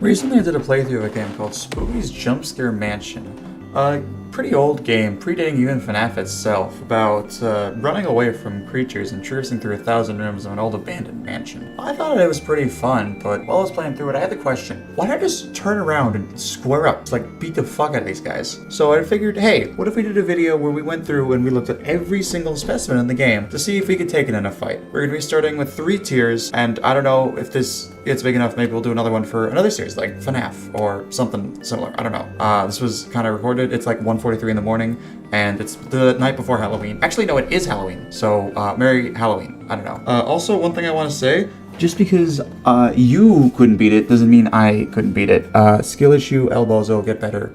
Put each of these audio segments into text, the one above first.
Recently I did a playthrough of a game called Spooky's Jumpscare Mansion. A pretty old game, predating even FNAF itself, about running away from creatures and traversing through 1,000 rooms of an old abandoned mansion. I thought it was pretty fun, but while I was playing through it, I had the question, why not just turn around and square up to beat the fuck out of these guys? So I figured, hey, what if we did a video where we went through and we looked at every single specimen in the game to see if we could take it in a fight. We're going to be starting with 3 tiers, and I don't know if this gets big enough, maybe we'll do another one for another series, like FNAF or something similar. I don't know. This was kind of recorded. It's like 1:43 in the morning, and it's the night before Halloween. Actually, no, it is Halloween. So, Merry Halloween. I don't know. Also, one thing I want to say, just because you couldn't beat it doesn't mean I couldn't beat it. Skill issue, elbows will get better.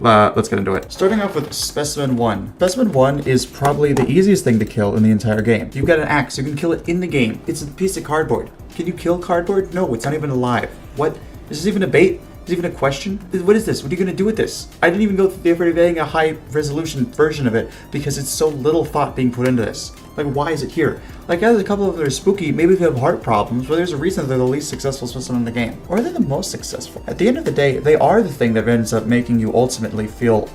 Let's get into it. Starting off with Specimen 1. Specimen 1 is probably the easiest thing to kill in the entire game. You've got an axe, you can kill it in the game. It's a piece of cardboard. Can you kill cardboard? No, it's not even alive. What? Is this even a bait? Is this even a question? What is this? What are you gonna do with this? I didn't even go through the effort of getting a high resolution version of it because it's so little thought being put into this. Like, why is it here? Like, as a couple of them are spooky, maybe they have heart problems, but there's a reason they're the least successful specimen in the game. Or they're the most successful. At the end of the day, they are the thing that ends up making you ultimately feel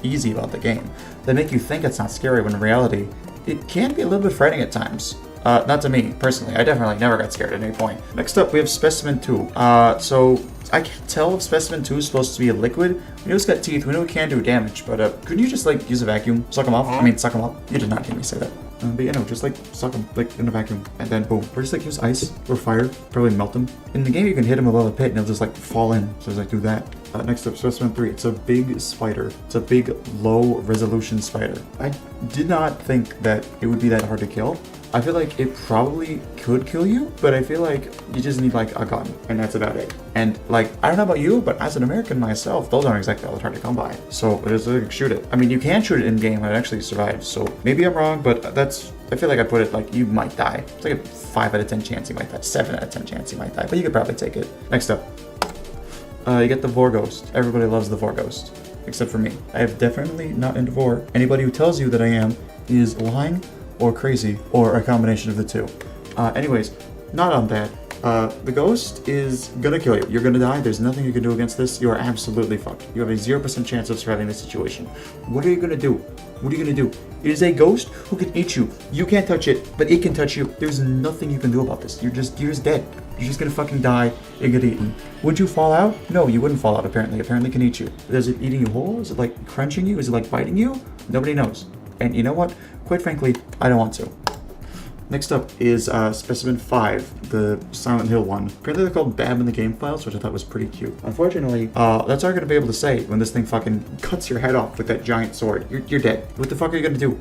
easy about the game. They make you think it's not scary when in reality, it can be a little bit frightening at times. Not to me, personally. I definitely never got scared at any point. Next up, we have Specimen 2. So I can't tell if Specimen 2 is supposed to be a liquid. We know it's got teeth. We know it can do damage, but couldn't you just, use a vacuum? Suck them off? I mean, suck them up. You did not hear me say that. But you know, just suck them in a vacuum, and then boom. Or just use ice or fire, probably melt them. In the game, you can hit them above a pit, and they'll just fall in. So do that. Next up, Specimen 3. It's a big spider. It's a big, low-resolution spider. I did not think that it would be that hard to kill. I feel like it probably could kill you, but I feel like you just need a gun, and that's about it. And I don't know about you, but as an American myself, those aren't exactly all that hard to come by. So it is shoot it. I mean, you can shoot it in game and it actually survives. So maybe I'm wrong, but I feel like I put it you might die. It's like a 5 out of 10 chance you might die, 7 out of 10 chance you might die, but you could probably take it. Next up, you get the Vor Ghost. Everybody loves the Vor Ghost, except for me. I have definitely not into Vor. Anybody who tells you that I am is lying or crazy, or a combination of the two. Anyways, not on that. The ghost is gonna kill you. You're gonna die. There's nothing you can do against this. You are absolutely fucked. You have a 0% chance of surviving this situation. What are you gonna do? What are you gonna do? It is a ghost who can eat you. You can't touch it, but it can touch you. There's nothing you can do about this. You're just dead. You're just gonna fucking die and get eaten. Would you fall out? No, you wouldn't fall out, apparently. Apparently it can eat you. Is it eating you whole? Is it crunching you? Is it biting you? Nobody knows. And you know what? Quite frankly, I don't want to. Next up is Specimen 5, the Silent Hill one. Apparently they're called Bab in the game files, which I thought was pretty cute. Unfortunately, that's all you're gonna be able to say when this thing fucking cuts your head off with that giant sword. You're dead. What the fuck are you gonna do?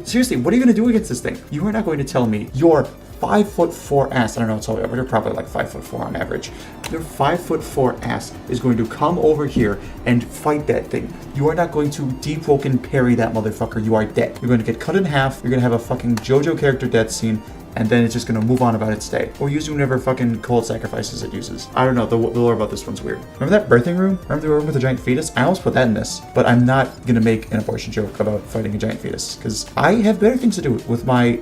Seriously, what are you gonna do against this thing? You are not going to tell me your 5'4" ass, I don't know what's all but you're probably 5'4" on average. Your 5'4" ass is going to come over here and fight that thing. You are not going to deep woken parry that motherfucker. You are dead. You're going to get cut in half. You're going to have a fucking JoJo character death scene, and then it's just going to move on about its day. Or use whatever fucking cold sacrifices it uses. I don't know, the lore about this one's weird. Remember that birthing room? Remember the room with the giant fetus? I almost put that in this, but I'm not going to make an abortion joke about fighting a giant fetus, because I have better things to do with my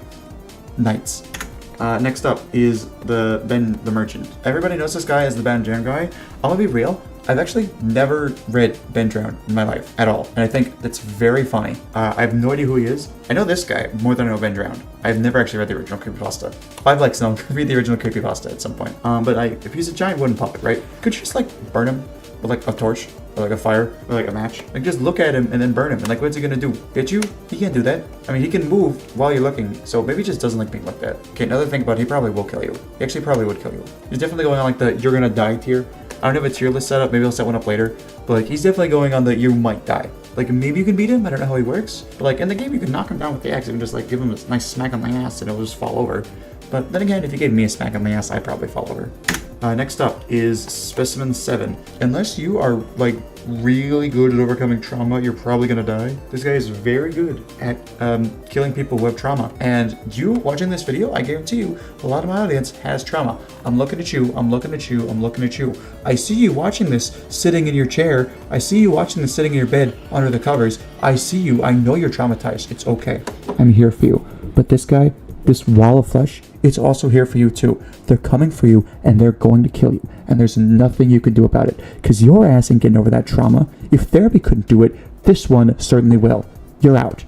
nights. Next up is Ben the Merchant. Everybody knows this guy as the Ben Drown guy. I'm gonna be real. I've actually never read Ben Drown in my life at all, and I think that's very funny. I have no idea who he is. I know this guy more than I know Ben Drown. I've never actually read the original creepypasta. 5 likes, no, read the original creepypasta at some point. But if he's a giant wooden puppet, right? Could you just burn him with a torch? Or a fire, or a match. Just look at him and then burn him. And what's he gonna do? Hit you? He can't do that. I mean, he can move while you're looking, so maybe he just doesn't like being looked at. Okay, another thing about it, he probably will kill you. He actually probably would kill you. He's definitely going on the you're gonna die tier. I don't have a tier list set up, maybe I'll set one up later. But he's definitely going on the you might die. Maybe you can beat him, I don't know how he works. But in the game, you can knock him down with the axe and just give him a nice smack on the ass and it'll just fall over. But then again, if you gave me a smack on the ass, I'd probably fall over. Next up is Specimen 7. Unless you are really good at overcoming trauma, you're probably gonna die. This guy is very good at killing people who have trauma. And you watching this video, I guarantee you, a lot of my audience has trauma. I'm looking at you, I'm looking at you, I'm looking at you. I see you watching this sitting in your chair. I see you watching this sitting in your bed under the covers. I see you, I know you're traumatized. It's okay. I'm here for you. But this guy, this wall of flesh, it's also here for you too. They're coming for you and they're going to kill you. And there's nothing you can do about it. Because your ass ain't getting over that trauma. If therapy couldn't do it, this one certainly will. You're out.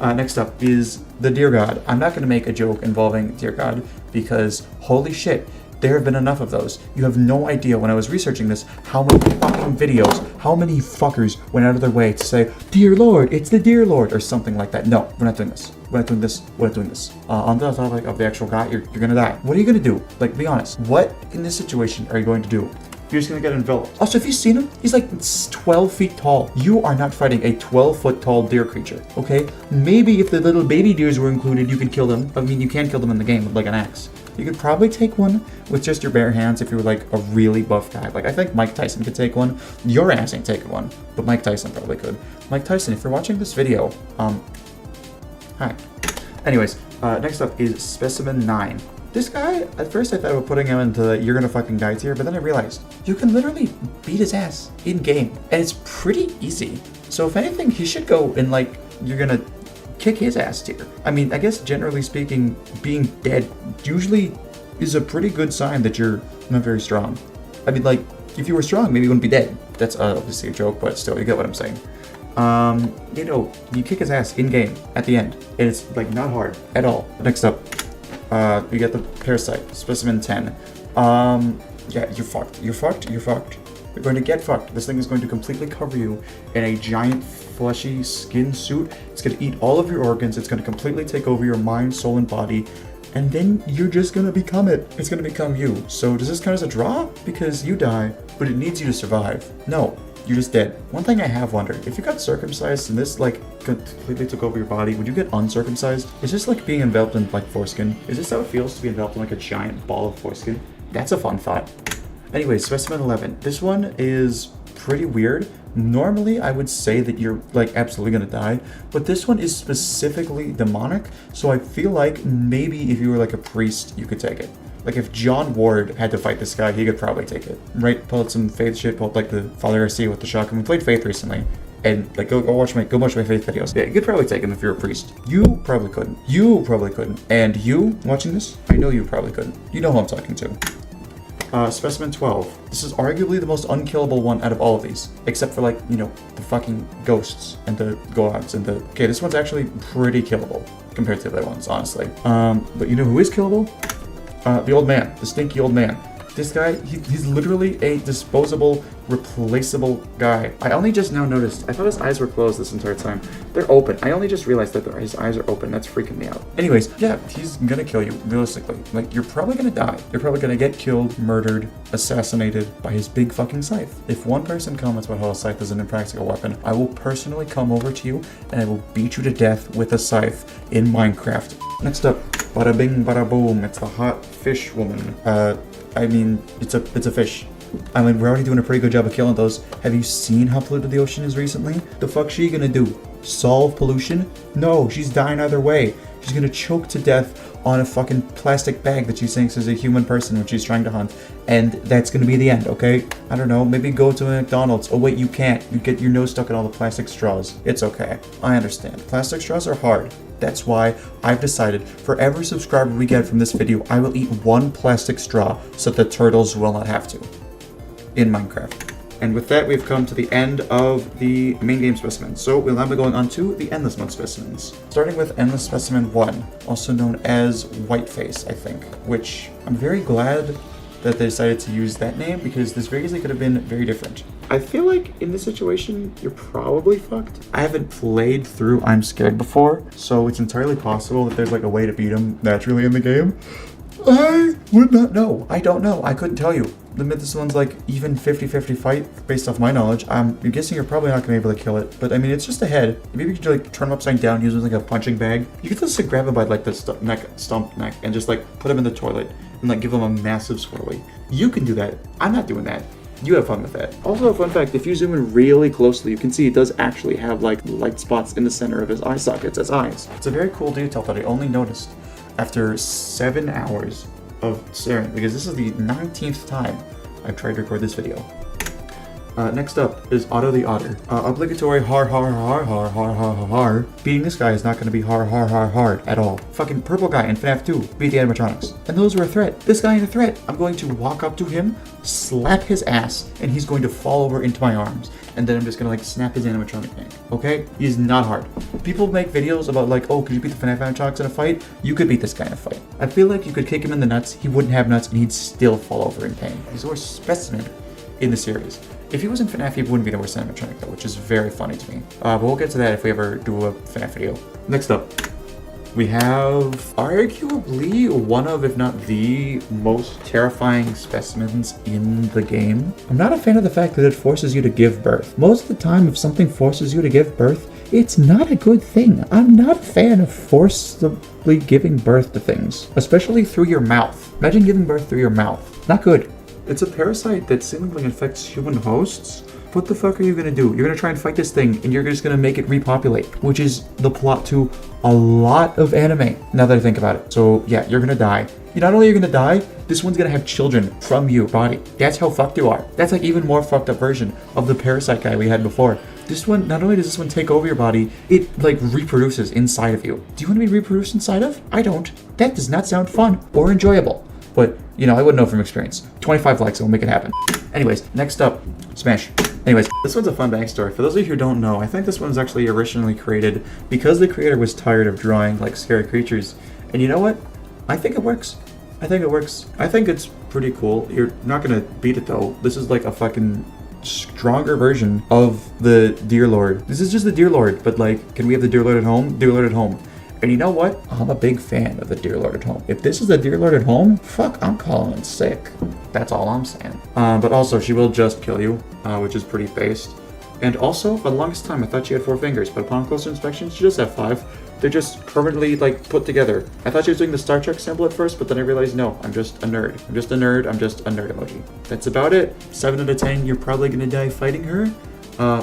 Next up is the Dear God. I'm not going to make a joke involving Dear God because holy shit, there have been enough of those. You have no idea when I was researching this how many fucking videos, how many fuckers went out of their way to say, Dear Lord, it's the Dear Lord, or something like that. No, we're not doing this. We're not doing this. We're not doing this. On the topic of the actual God, you're gonna die. What are you gonna do? Like, be honest. What in this situation are you going to do? You're just gonna get enveloped. Also, if you've seen him, he's like 12 feet tall. You are not fighting a 12-foot tall deer creature, okay? Maybe if the little baby deers were included, you could kill them. I mean, you can kill them in the game with like an axe. You could probably take one with just your bare hands if you were like a really buff guy. Like, I think Mike Tyson could take one. Your ass ain't taking one, but Mike Tyson probably could. Mike Tyson, if you're watching this video, hi. Anyways, next up is Specimen 9. This guy, at first I thought about putting him into the you're gonna fucking die tier, but then I realized you can literally beat his ass in game, and it's pretty easy. So if anything, he should go in like you're gonna kick his ass tier. I mean, I guess generally speaking, being dead usually is a pretty good sign that you're not very strong. I mean, like, if you were strong, maybe you wouldn't be dead. That's obviously a joke, but still, you get what I'm saying. You know, you kick his ass in game at the end, and it's like not hard at all. Next up, you get the Parasite, Specimen 10. Yeah, you're fucked. You're fucked. You're fucked. You're going to get fucked. This thing is going to completely cover you in a giant fleshy skin suit. It's going to eat all of your organs. It's going to completely take over your mind, soul, and body. And then you're just going to become it. It's going to become you. So does this count as a draw? Because you die, but it needs you to survive. No, you're just dead. One thing I have wondered, if you got circumcised and this like completely took over your body, would you get uncircumcised? Is this like being enveloped in like foreskin? Is this how it feels to be enveloped in like a giant ball of foreskin? That's a fun thought. Anyway, Specimen 11. This one is pretty weird. Normally, I would say that you're like absolutely gonna die, but this one is specifically demonic, so I feel like maybe if you were like a priest, you could take it. Like if John Ward had to fight this guy, he could probably take it. Right? Pull out some Faith shit, pull out like the Father Garcia with the shotgun. We played Faith recently. And like go watch my Faith videos. Yeah, you could probably take him if you're a priest. You probably couldn't. You probably couldn't. And you watching this, I know you probably couldn't. You know who I'm talking to. Specimen 12. This is arguably the most unkillable one out of all of these. Except for like, you know, the fucking ghosts and the gods and the... Okay, this one's actually pretty killable compared to the other ones, honestly. But you know who is killable? The old man. The stinky old man. This guy, he's literally a disposable, replaceable guy. I only just now noticed. I thought his eyes were closed this entire time. They're open. I only just realized that his eyes are open. That's freaking me out. Anyways, yeah, he's gonna kill you, realistically. Like, you're probably gonna die. You're probably gonna get killed, murdered, assassinated by his big fucking scythe. If one person comments about how a scythe is an impractical weapon, I will personally come over to you and I will beat you to death with a scythe in Minecraft. Next up, bada bing, bada boom. It's the hot fish woman. I mean, it's a fish. I mean, we're already doing a pretty good job of killing those. Have you seen how polluted the ocean is recently? The fuck's she gonna do? Solve pollution? No, she's dying either way. She's gonna choke to death on a fucking plastic bag that she thinks is a human person when she's trying to hunt. And that's gonna be the end, okay? I don't know, maybe go to a McDonald's. Oh wait, you can't. You get your nose stuck in all the plastic straws. It's okay. I understand. Plastic straws are hard. That's why I've decided for every subscriber we get from this video, I will eat one plastic straw so the turtles will not have to. In Minecraft. And with that, we've come to the end of the main game specimens. So we'll now be going on to the Endless Mode specimens. Starting with Endless Specimen 1, also known as Whiteface, I think, which I'm very glad that they decided to use that name because this very easily could have been very different. I feel like in this situation, you're probably fucked. I haven't played through I'm Scared before, so it's entirely possible that there's like a way to beat him naturally in the game. I would not know. I don't know. I couldn't tell you. This one's like even 50-50 fight based off my knowledge. I'm guessing you're probably not gonna be able to kill it, but I mean, it's just a head. Maybe you could like turn him upside down using like a punching bag. You could just like, grab him by like the stump neck and just like put him in the toilet and like give him a massive swirly. You can do that. I'm not doing that. You have fun with that. Also, a fun fact, if you zoom in really closely, you can see it does actually have like light spots in the center of his eye sockets as eyes. It's a very cool detail that I only noticed after 7 hours of staring, because this is the 19th time I've tried to record this video. Next up is Otto the Otter. Obligatory har har har har har har har har. Beating this guy is not going to be har har har hard at all. Fucking purple guy in FNAF 2 beat the animatronics. And those were a threat. This guy ain't a threat. I'm going to walk up to him, slap his ass, and he's going to fall over into my arms. And then I'm just gonna like snap his animatronic neck. Okay? He's not hard. People make videos about like, oh, could you beat the FNAF animatronics in a fight? You could beat this guy in a fight. I feel like you could kick him in the nuts, he wouldn't have nuts, and he'd still fall over in pain. He's the worst specimen in the series. If he was in FNAF, he wouldn't be the worst animatronic though, which is very funny to me. But we'll get to that if we ever do a FNAF video. Next up, we have arguably one of, if not the most terrifying specimens in the game. I'm not a fan of the fact that it forces you to give birth. Most of the time, if something forces you to give birth, it's not a good thing. I'm not a fan of forcibly giving birth to things, especially through your mouth. Imagine giving birth through your mouth. Not good. It's a parasite that seemingly infects human hosts. What the fuck are you gonna do? You're gonna try and fight this thing and you're just gonna make it repopulate, which is the plot to a lot of anime, now that I think about it. So yeah, you're gonna die. Not only are you gonna die, this one's gonna have children from your body. That's how fucked you are. That's like even more fucked up version of the parasite guy we had before. This one, not only does this one take over your body, it like reproduces inside of you. Do you want to be reproduced inside of? I don't. That does not sound fun or enjoyable. But, you know, I wouldn't know from experience. 25 likes and we'll make it happen. Anyways, next up, Smash. Anyways, this one's a fun backstory. For those of you who don't know, I think this one's actually originally created because the creator was tired of drawing like scary creatures. And you know what? I think it works. I think it works. I think it's pretty cool. You're not gonna beat it though. This is like a fucking stronger version of the Dear Lord. This is just the Dear Lord, but like, can we have the Dear Lord at home? Dear Lord at home. And you know what? I'm a big fan of the Dear Lord at home. If this is the Dear Lord at home, fuck, I'm calling it sick. That's all I'm saying. But also, she will just kill you, which is pretty based. And also, for the longest time, I thought she had 4 fingers, but upon closer inspection, she does have 5. They're just permanently, like, put together. I thought she was doing the Star Trek symbol at first, but then I realized, no, I'm just a nerd. I'm just a nerd. I'm just a nerd emoji. That's about it. 7 out of 10, you're probably gonna die fighting her.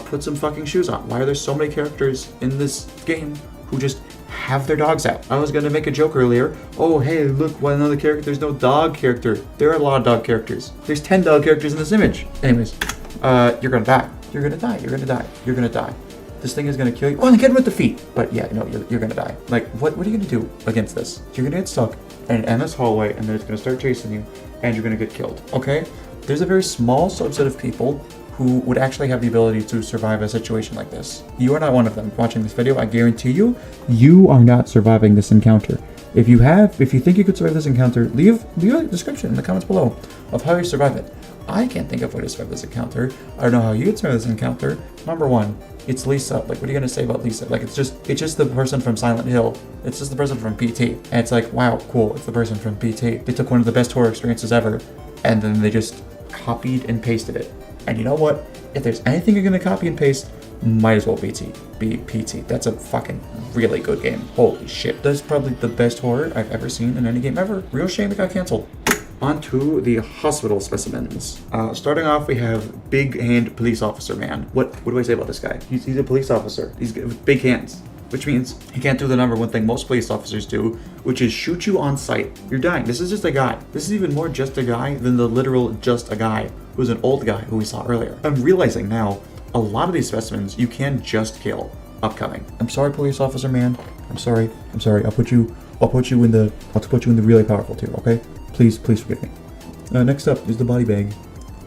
Put some fucking shoes on. Why are there so many characters in this game who just have their dogs out? I was gonna make a joke earlier. Oh, hey, look, one another character. There's no dog character. There are a lot of dog characters. There's 10 dog characters in this image. Anyways, you're gonna die. You're gonna die. You're gonna die. You're gonna die. This thing is gonna kill you. Oh, and get him with the feet. But yeah, no, you're gonna die. Like, what are you gonna do against this? You're gonna get stuck in this hallway, and then it's gonna start chasing you, and you're gonna get killed. Okay? There's a very small subset of people who would actually have the ability to survive a situation like this. You are not one of them. Watching this video, I guarantee you, you are not surviving this encounter. If you think you could survive this encounter, leave a description in the comments below of how you survive it. I can't think of a way to survive this encounter. I don't know how you'd survive this encounter. Number 1, it's Lisa. Like, what are you gonna say about Lisa? Like, it's just the person from Silent Hill. It's just the person from PT. And it's like, wow, cool, it's the person from PT. They took one of the best horror experiences ever, and then they just copied and pasted it. And you know what? If there's anything you're gonna copy and paste, might as well be PT. That's a fucking really good game. Holy shit. That's probably the best horror I've ever seen in any game ever. Real shame it got canceled. On to the hospital specimens. Starting off, we have Big Hand Police Officer Man. What do I say about this guy? He's a police officer. He's with big hands, which means he can't do the number 1 thing most police officers do, which is shoot you on sight. You're dying. This is just a guy. This is even more just a guy than the literal just a guy, who's an old guy who we saw earlier. I'm realizing now, a lot of these specimens you can just kill upcoming. I'm sorry, police officer man. I'm sorry. I'll put you in the really powerful tier, okay? Please forgive me. Next up is the body bag.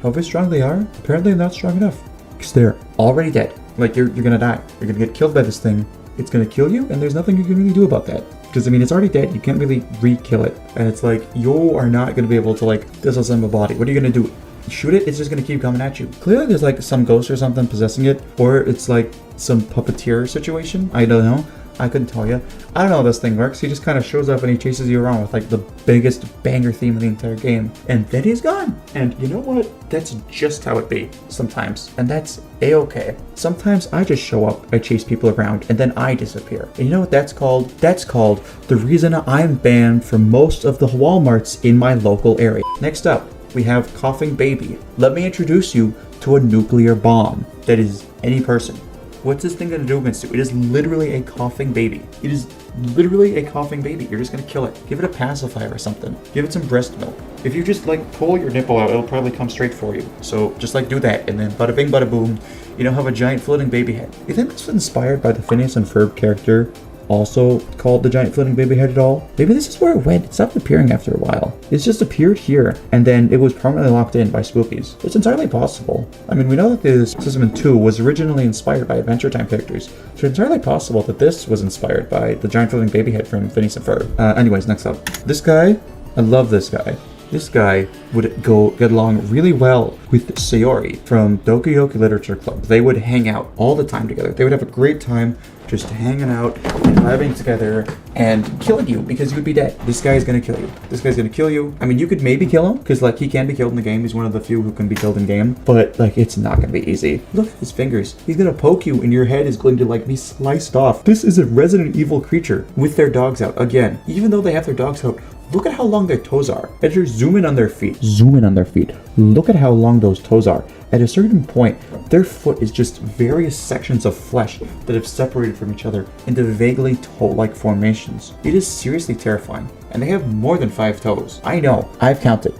However strong they are, apparently they're not strong enough. Because they're already dead. Like, you're gonna die. You're gonna get killed by this thing. It's gonna kill you, and there's nothing you can really do about that. Because, I mean, it's already dead. You can't really re-kill it. And it's like, you are not gonna be able to, like, disassemble a body. What are you gonna do? Shoot it? It's just gonna keep coming at you. Clearly there's, like, some ghost or something possessing it. Or it's, like, some puppeteer situation. I don't know. I couldn't tell you. I don't know how this thing works. He just kind of shows up and he chases you around with like the biggest banger theme of the entire game. And then he's gone. And you know what? That's just how it be sometimes. And that's a-okay. Sometimes I just show up, I chase people around, and then I disappear. And you know what that's called? That's called the reason I'm banned from most of the Walmarts in my local area. Next up, we have Coughing Baby. Let me introduce you to a nuclear bomb that is any person. What's this thing gonna do against you? It is literally a coughing baby. It is literally a coughing baby. You're just gonna kill it. Give it a pacifier or something. Give it some breast milk. If you just like pull your nipple out, it'll probably come straight for you. So just like do that, and then bada bing, bada boom, you don't have a giant floating baby head. You think this was inspired by the Phineas and Ferb character, also called the giant floating baby head at all? Maybe this is where it went. It stopped appearing after a while. It's just appeared here, and then it was permanently locked in by Spookies. It's entirely possible. I mean, we know that the Specemins 2 was originally inspired by Adventure Time characters, so it's entirely possible that this was inspired by the giant floating baby head from Phineas and Ferb. Anyways, next up. This guy, I love this guy. This guy would get along really well with Sayori from Doki Doki Literature Club. They would hang out all the time together. They would have a great time just hanging out and vibing together and killing you because you would be dead. This guy is going to kill you. This guy's going to kill you. I mean, you could maybe kill him because like he can be killed in the game. He's one of the few who can be killed in game, but like it's not going to be easy. Look at his fingers. He's going to poke you and your head is going to like be sliced off. This is a Resident Evil creature with their dogs out. Again, even though they have their dogs out, look at how long their toes are. As you zoom in on their feet. Zoom in on their feet. Look at how long those toes are. At a certain point, their foot is just various sections of flesh that have separated from each other into vaguely toe-like formations. It is seriously terrifying. And they have more than 5 toes. I know, I've counted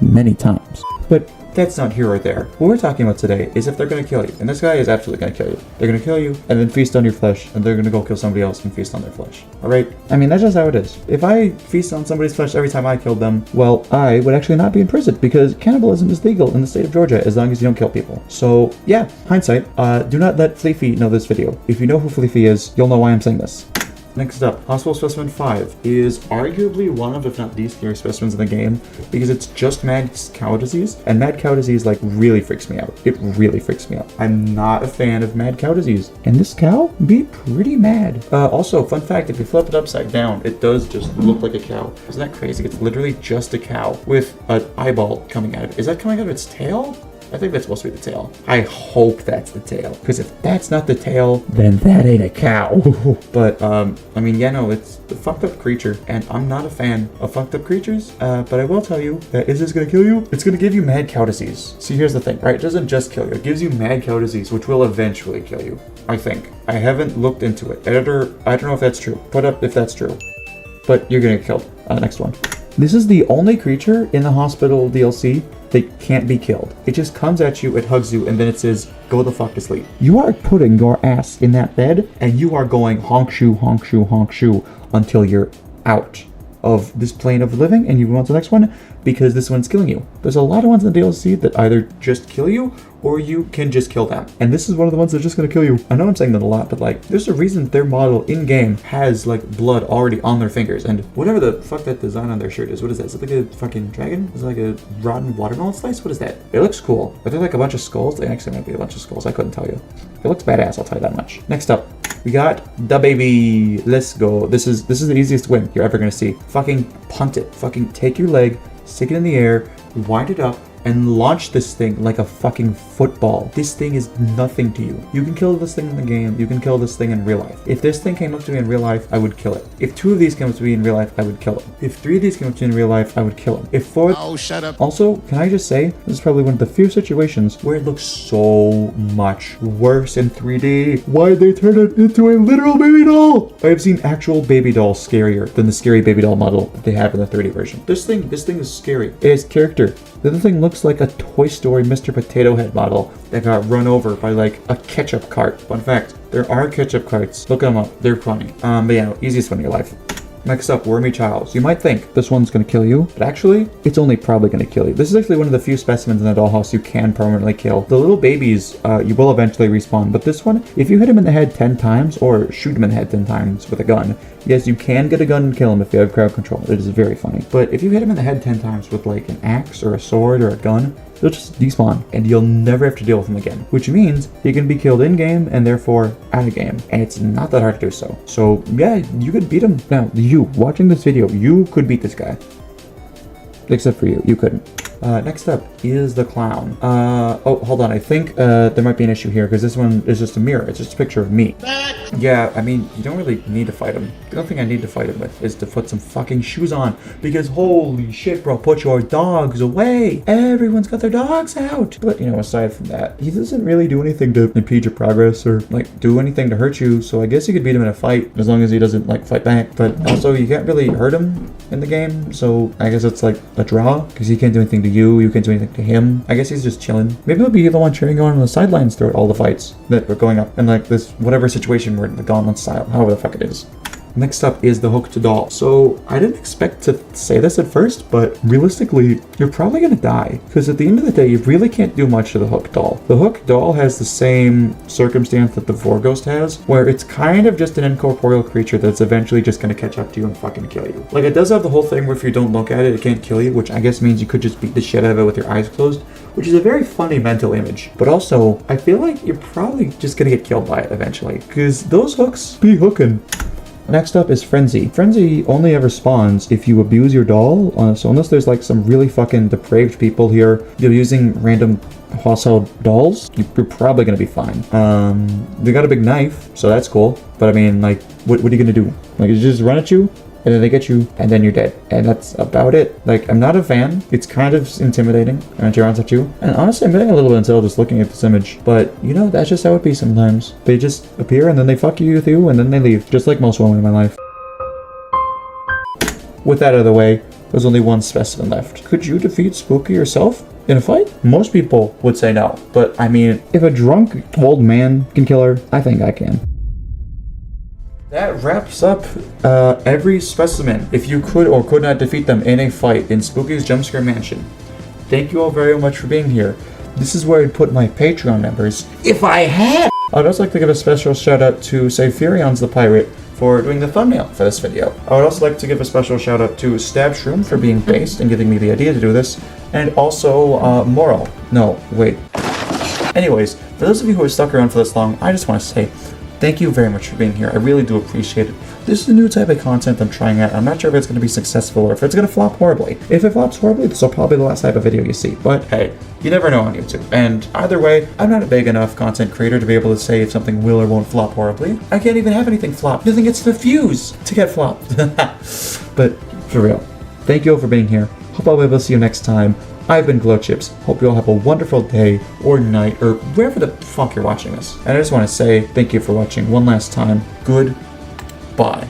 many times. But that's not here or there. What we're talking about today is if they're going to kill you. And this guy is absolutely going to kill you. They're going to kill you and then feast on your flesh. And they're going to go kill somebody else and feast on their flesh. Alright? I mean, that's just how it is. If I feast on somebody's flesh every time I killed them, well, I would actually not be in prison because cannibalism is legal in the state of Georgia as long as you don't kill people. So, yeah, hindsight. Do not let Fleefy know this video. If you know who Fleefy is, you'll know why I'm saying this. Next up, Hospital Specimen 5 is arguably one of, if not the scariest specimens in the game because it's just mad cow disease, and mad cow disease like really freaks me out. It really freaks me out. I'm not a fan of mad cow disease, and this cow be pretty mad. Also, fun fact, if you flip it upside down, it does just look like a cow. Isn't that crazy? It's literally just a cow with an eyeball coming out of it. Is that coming out of its tail? I think that's supposed to be the tail. I hope that's the tail. Because if that's not the tail, then that ain't a cow. But, I mean, yeah, no, it's a fucked up creature. And I'm not a fan of fucked up creatures. But I will tell you that is this going to kill you? It's going to give you mad cow disease. See, here's the thing, right? It doesn't just kill you. It gives you mad cow disease, which will eventually kill you. I think. I haven't looked into it. Editor, I don't know if that's true. Put up if that's true. But you're going to get killed. Next one. This is the only creature in the hospital DLC that can't be killed. It just comes at you, it hugs you, and then it says, go the fuck to sleep. You are putting your ass in that bed, and you are going honk shoe, honk shoe, honk shoe until you're out of this plane of living and you move on to the next one because this one's killing you. There's a lot of ones in the DLC that either just kill you or you can just kill them. And this is one of the ones that's just gonna kill you. I know I'm saying that a lot, but like, there's a reason their model in-game has like blood already on their fingers and whatever the fuck that design on their shirt is. What is that? Is it like a fucking dragon? Is it like a rotten watermelon slice? What is that? It looks cool. Are there like a bunch of skulls? They actually might be a bunch of skulls. I couldn't tell you. It looks badass, I'll tell you that much. Next up, we got the baby. Let's go. This is the easiest win you're ever gonna see. Fucking punt it. Fucking take your leg, stick it in the air, wind it up, and launch this thing like a fucking football. This thing is nothing to you. You can kill this thing in the game. You can kill this thing in real life. If this thing came up to me in real life, I would kill it. If 2 of these came up to me in real life, I would kill it. If 3 of these came up to me in real life, I would kill them. If 4... Oh, shut up. Also, can I just say, this is probably one of the few situations where it looks so much worse in 3D. Why'd they turn it into a literal baby doll? I have seen actual baby dolls scarier than the scary baby doll model that they have in the 3D version. This thing is scary. It has character. The other thing looks like a Toy Story Mr. Potato Head model that got run over by like a ketchup cart. Fun fact, there are ketchup carts. Look them up. They're funny. But yeah, easiest one in your life. Next up, Wormy Childs. You might think this one's going to kill you, but actually, it's only probably going to kill you. This is actually one of the few specimens in the dollhouse you can permanently kill. The little babies, you will eventually respawn, but this one, if you hit him in the head 10 times, or shoot him in the head 10 times with a gun, yes, you can get a gun and kill him if you have crowd control. It is very funny. But if you hit him in the head 10 times with like an axe or a sword or a gun, he'll just despawn, and you'll never have to deal with him again. Which means he can be killed in-game and therefore out-of-game. And it's not that hard to do so. So yeah, you could beat him. Now, you, watching this video, you could beat this guy. Except for you couldn't. Next up is the clown. Oh, hold on. I think there might be an issue here because this one is just a mirror. It's just a picture of me. Yeah, I mean, you don't really need to fight him. The only thing I need to fight him with is to put some fucking shoes on because holy shit, bro, put your dogs away. Everyone's got their dogs out. But, you know, aside from that, he doesn't really do anything to impede your progress or, like, do anything to hurt you. So I guess you could beat him in a fight as long as he doesn't, like, fight back. But also, you can't really hurt him in the game. So I guess it's, like, a draw because he can't do anything to you. You can't do anything to him. I guess he's just chilling. Maybe he'll be the one cheering on the sidelines throughout all the fights that are going up. And, like, this whatever situation we're in, the gauntlet style, however the fuck it is. Next up is the hooked doll. So I didn't expect to say this at first, but realistically, you're probably gonna die because at the end of the day, you really can't do much to the hooked doll. The hooked doll has the same circumstance that the Vorghost has, where it's kind of just an incorporeal creature that's eventually just gonna catch up to you and fucking kill you. Like, it does have the whole thing where if you don't look at it, it can't kill you, which I guess means you could just beat the shit out of it with your eyes closed, which is a very funny mental image. But also, I feel like you're probably just gonna get killed by it eventually because those hooks be hooking. Next up is Frenzy. Frenzy only ever spawns if you abuse your doll, so unless there's like some really fucking depraved people here, you're using random household dolls, you're probably gonna be fine. They got a big knife, so that's cool, but I mean, like, what are you gonna do? Like, you just run at you, and then they get you, and then you're dead. And that's about it. Like, I'm not a fan. It's kind of intimidating when she runs at you. And honestly, I'm getting a little bit until just looking at this image. But, you know, that's just how it be sometimes. They just appear, and then they fuck you with you, and then they leave. Just like most women in my life. With that out of the way, there's only one specimen left. Could you defeat Spooky yourself in a fight? Most people would say no. But, I mean, if a drunk old man can kill her, I think I can. That wraps up every specimen, if you could or could not defeat them in a fight in Spooky's Jumpscare Mansion. Thank you all very much for being here. This is where I'd put my Patreon members, if I had! I'd also like to give a special shout out to Furion's the Pirate for doing the thumbnail for this video. I would also like to give a special shout out to Stab Shroom for being based and giving me the idea to do this, and also Moral. No, wait. Anyways, for those of you who have stuck around for this long, I just want to say, thank you very much for being here. I really do appreciate it. This is a new type of content I'm trying out. I'm not sure if it's going to be successful or if it's going to flop horribly. If it flops horribly, this will probably be the last type of video you see. But hey, you never know on YouTube. And either way, I'm not a big enough content creator to be able to say if something will or won't flop horribly. I can't even have anything flop. Nothing gets the views to get flopped. But for real, thank you all for being here. Hope I'll be able to see you next time. I've been Glowchips. Hope you all have a wonderful day or night or wherever the fuck you're watching this. And I just want to say thank you for watching one last time. Goodbye.